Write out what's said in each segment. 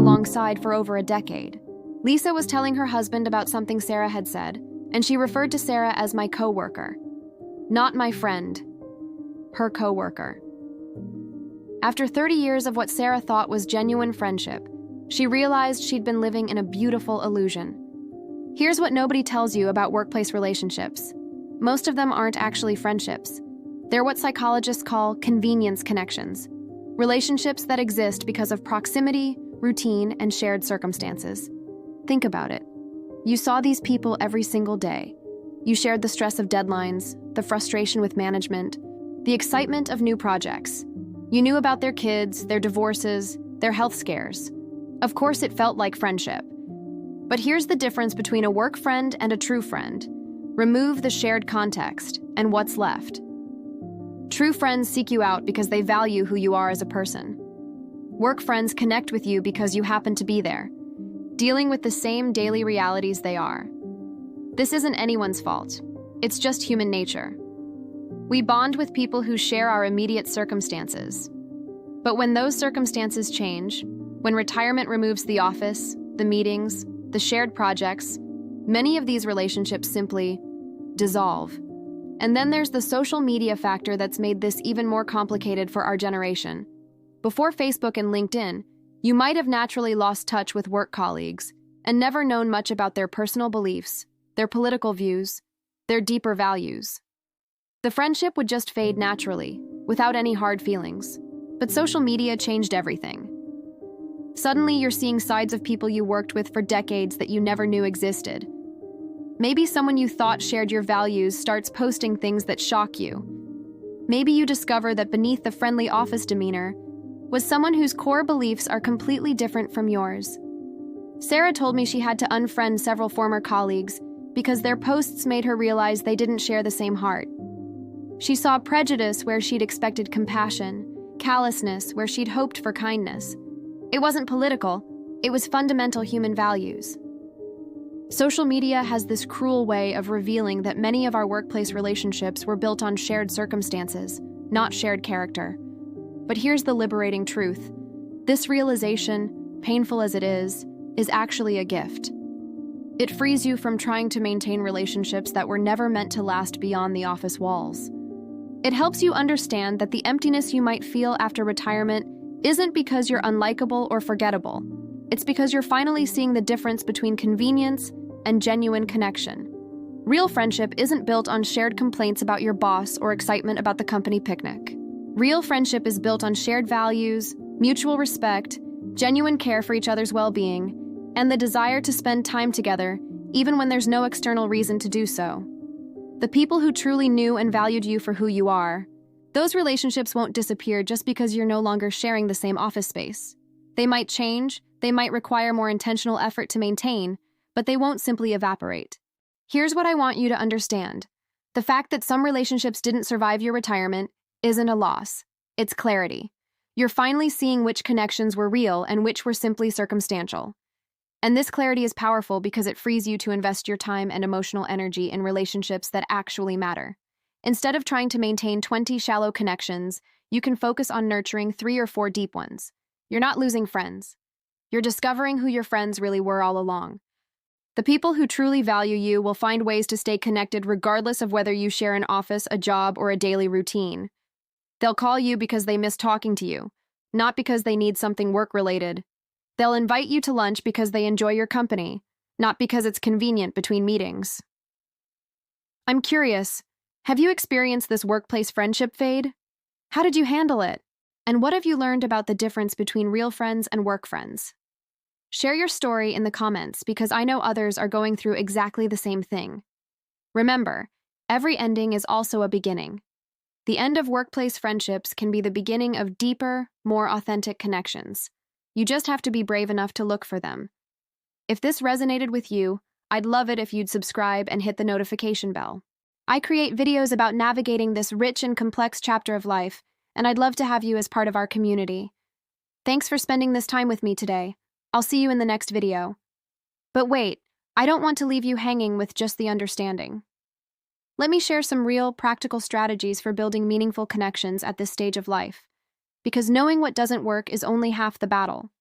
alongside for over a decade. Lisa was telling her husband about something Sarah had said, and she referred to Sarah as my coworker. Not my friend, her coworker. After 30 years of what Sarah thought was genuine friendship, she realized she'd been living in a beautiful illusion. Here's what nobody tells you about workplace relationships. Most of them aren't actually friendships. They're what psychologists call convenience connections, relationships that exist because of proximity, routine, and shared circumstances. Think about it. You saw these people every single day. You shared the stress of deadlines, the frustration with management, the excitement of new projects. You knew about their kids, their divorces, their health scares. Of course, it felt like friendship. But here's the difference between a work friend and a true friend. Remove the shared context, and what's left? True friends seek you out because they value who you are as a person. Work friends connect with you because you happen to be there, dealing with the same daily realities they are. This isn't anyone's fault. It's just human nature. We bond with people who share our immediate circumstances. But when those circumstances change, when retirement removes the office, the meetings, the shared projects, many of these relationships simply dissolve. And then there's the social media factor that's made this even more complicated for our generation. Before Facebook and LinkedIn, you might have naturally lost touch with work colleagues and never known much about their personal beliefs, their political views, their deeper values. The friendship would just fade naturally, without any hard feelings. But social media changed everything. Suddenly, you're seeing sides of people you worked with for decades that you never knew existed. Maybe someone you thought shared your values starts posting things that shock you. Maybe you discover that beneath the friendly office demeanor was someone whose core beliefs are completely different from yours. Sarah told me she had to unfriend several former colleagues because their posts made her realize they didn't share the same heart. She saw prejudice where she'd expected compassion, callousness where she'd hoped for kindness. It wasn't political, it was fundamental human values. Social media has this cruel way of revealing that many of our workplace relationships were built on shared circumstances, not shared character. But here's the liberating truth. This realization, painful as it is actually a gift. It frees you from trying to maintain relationships that were never meant to last beyond the office walls. It helps you understand that the emptiness you might feel after retirement isn't because you're unlikable or forgettable. It's because you're finally seeing the difference between convenience and genuine connection. Real friendship isn't built on shared complaints about your boss or excitement about the company picnic. Real friendship is built on shared values, mutual respect, genuine care for each other's well-being, and the desire to spend time together, even when there's no external reason to do so. The people who truly knew and valued you for who you are, those relationships won't disappear just because you're no longer sharing the same office space. They might change, they might require more intentional effort to maintain, but they won't simply evaporate. Here's what I want you to understand. The fact that some relationships didn't survive your retirement isn't a loss. It's clarity. You're finally seeing which connections were real and which were simply circumstantial. And this clarity is powerful because it frees you to invest your time and emotional energy in relationships that actually matter. Instead of trying to maintain 20 shallow connections, you can focus on nurturing 3 or 4 deep ones. You're not losing friends. You're discovering who your friends really were all along. The people who truly value you will find ways to stay connected regardless of whether you share an office, a job, or a daily routine. They'll call you because they miss talking to you, not because they need something work-related. They'll invite you to lunch because they enjoy your company, not because it's convenient between meetings. I'm curious, have you experienced this workplace friendship fade? How did you handle it? And what have you learned about the difference between real friends and work friends? Share your story in the comments because I know others are going through exactly the same thing. Remember, every ending is also a beginning. The end of workplace friendships can be the beginning of deeper, more authentic connections. You just have to be brave enough to look for them. If this resonated with you, I'd love it if you'd subscribe and hit the notification bell. I create videos about navigating this rich and complex chapter of life, and I'd love to have you as part of our community. Thanks for spending this time with me today. I'll see you in the next video. But wait, I don't want to leave you hanging with just the understanding. Let me share some real, practical strategies for building meaningful connections at this stage of life. Because knowing what doesn't work is only half the battle.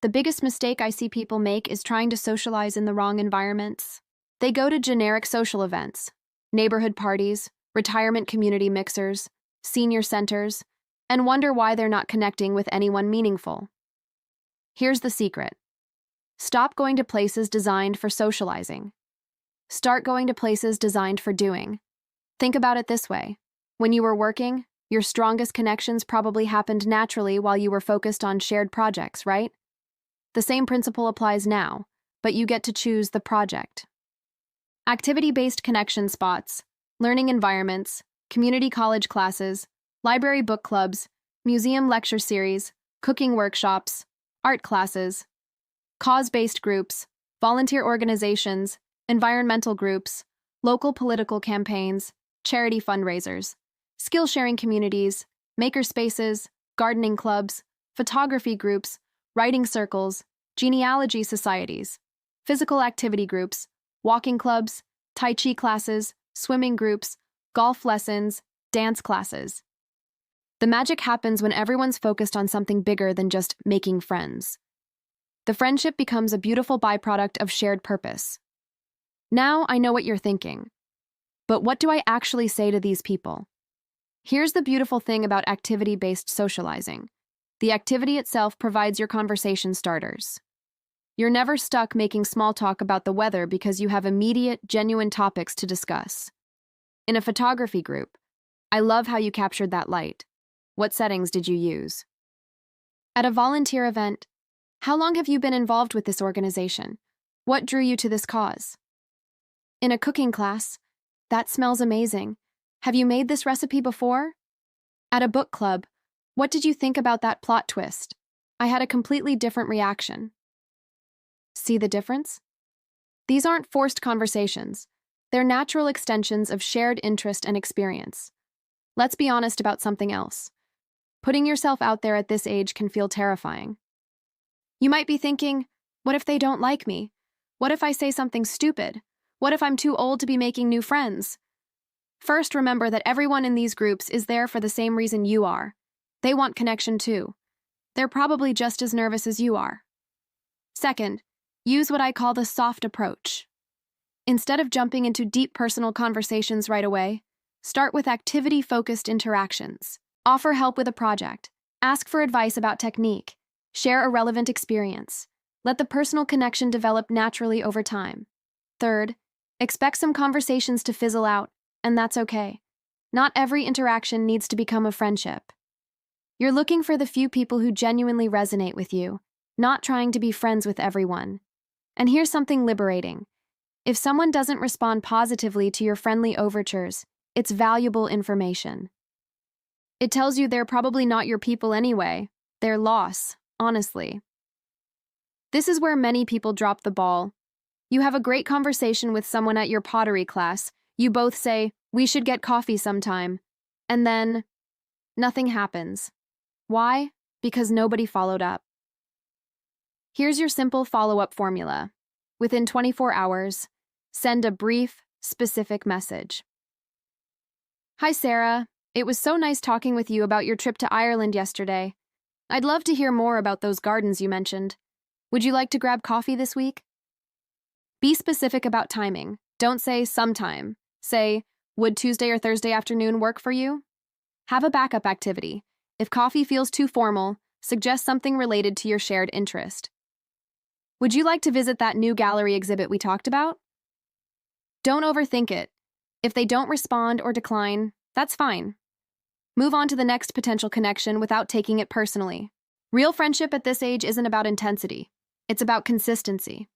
The biggest mistake I see people make is trying to socialize in the wrong environments. They go to generic social events, neighborhood parties, retirement community mixers, senior centers, and wonder why they're not connecting with anyone meaningful. Here's the secret. Stop going to places designed for socializing. Start going to places designed for doing. Think about it this way. When you were working, your strongest connections probably happened naturally while you were focused on shared projects, right? The same principle applies now, but you get to choose the project. Activity-based connection spots, learning environments, community college classes, library book clubs, museum lecture series, cooking workshops, art classes, cause-based groups, volunteer organizations, environmental groups, local political campaigns, charity fundraisers, skill-sharing communities, makerspaces, gardening clubs, photography groups, writing circles, genealogy societies, physical activity groups, walking clubs, Tai Chi classes, swimming groups, golf lessons, dance classes. The magic happens when everyone's focused on something bigger than just making friends. The friendship becomes a beautiful byproduct of shared purpose. Now I know what you're thinking. But what do I actually say to these people? Here's the beautiful thing about activity-based socializing. The activity itself provides your conversation starters. You're never stuck making small talk about the weather because you have immediate, genuine topics to discuss. In a photography group, I love how you captured that light. What settings did you use? At a volunteer event, how long have you been involved with this organization? What drew you to this cause? In a cooking class, that smells amazing. Have you made this recipe before? At a book club, what did you think about that plot twist? I had a completely different reaction. See the difference? These aren't forced conversations. They're natural extensions of shared interest and experience. Let's be honest about something else. Putting yourself out there at this age can feel terrifying. You might be thinking, what if they don't like me? What if I say something stupid? What if I'm too old to be making new friends? First, remember that everyone in these groups is there for the same reason you are. They want connection too. They're probably just as nervous as you are. Second, use what I call the soft approach. Instead of jumping into deep personal conversations right away, start with activity-focused interactions. Offer help with a project. Ask for advice about technique. Share a relevant experience. Let the personal connection develop naturally over time. Third, expect some conversations to fizzle out, and that's okay. Not every interaction needs to become a friendship. You're looking for the few people who genuinely resonate with you, not trying to be friends with everyone. And here's something liberating. If someone doesn't respond positively to your friendly overtures, it's valuable information. It tells you they're probably not your people anyway. Their loss, honestly. This is where many people drop the ball. You have a great conversation with someone at your pottery class. You both say, "We should get coffee sometime." And then, nothing happens. Why? Because nobody followed up. Here's your simple follow-up formula. Within 24 hours, send a brief, specific message. Hi, Sarah. It was so nice talking with you about your trip to Ireland yesterday. I'd love to hear more about those gardens you mentioned. Would you like to grab coffee this week? Be specific about timing. Don't say sometime. Say, would Tuesday or Thursday afternoon work for you? Have a backup activity. If coffee feels too formal, suggest something related to your shared interest. Would you like to visit that new gallery exhibit we talked about? Don't overthink it. If they don't respond or decline, that's fine. Move on to the next potential connection without taking it personally. Real friendship at this age isn't about intensity. It's about consistency.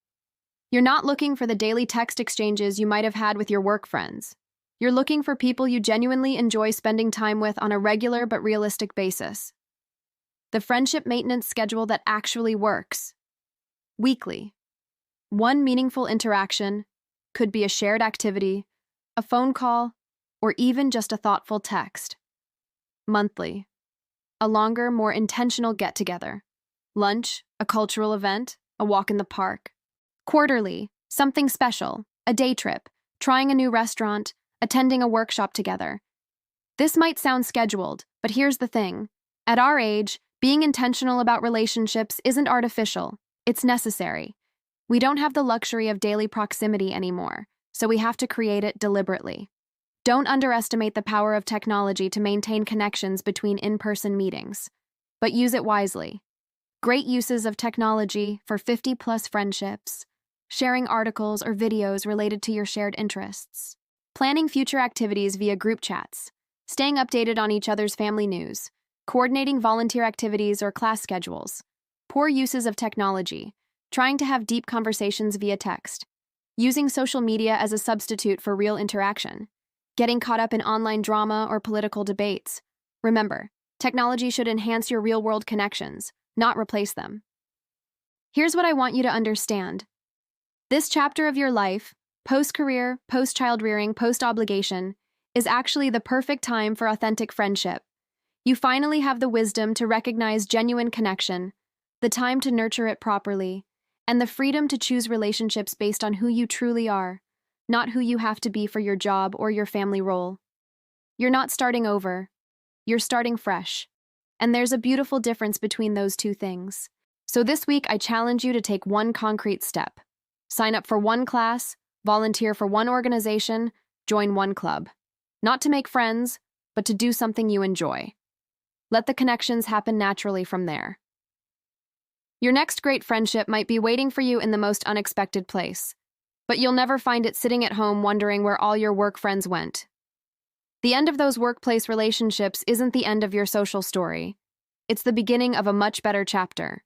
You're not looking for the daily text exchanges you might have had with your work friends. You're looking for people you genuinely enjoy spending time with on a regular but realistic basis. The friendship maintenance schedule that actually works. Weekly. One meaningful interaction could be a shared activity, a phone call, or even just a thoughtful text. Monthly. A longer, more intentional get-together. Lunch, a cultural event, a walk in the park. Quarterly. Something special, a day trip, trying a new restaurant, attending a workshop together. This might sound scheduled, but here's the thing. At our age, being intentional about relationships isn't artificial. It's necessary. We don't have the luxury of daily proximity anymore, so we have to create it deliberately. Don't underestimate the power of technology to maintain connections between in-person meetings, but use it wisely. Great uses of technology for 50-plus friendships, sharing articles or videos related to your shared interests, planning future activities via group chats, staying updated on each other's family news, coordinating volunteer activities or class schedules. Poor uses of technology, trying to have deep conversations via text, using social media as a substitute for real interaction, getting caught up in online drama or political debates. Remember, technology should enhance your real-world connections, not replace them. Here's what I want you to understand. This chapter of your life, post-career, post-child rearing, post-obligation, is actually the perfect time for authentic friendship. You finally have the wisdom to recognize genuine connection, the time to nurture it properly, and the freedom to choose relationships based on who you truly are, not who you have to be for your job or your family role. You're not starting over, you're starting fresh. And there's a beautiful difference between those two things. So this week, I challenge you to take one concrete step. Sign up for one class, volunteer for one organization, join one club. Not to make friends, but to do something you enjoy. Let the connections happen naturally from there. Your next great friendship might be waiting for you in the most unexpected place, but you'll never find it sitting at home wondering where all your work friends went. The end of those workplace relationships isn't the end of your social story. It's the beginning of a much better chapter.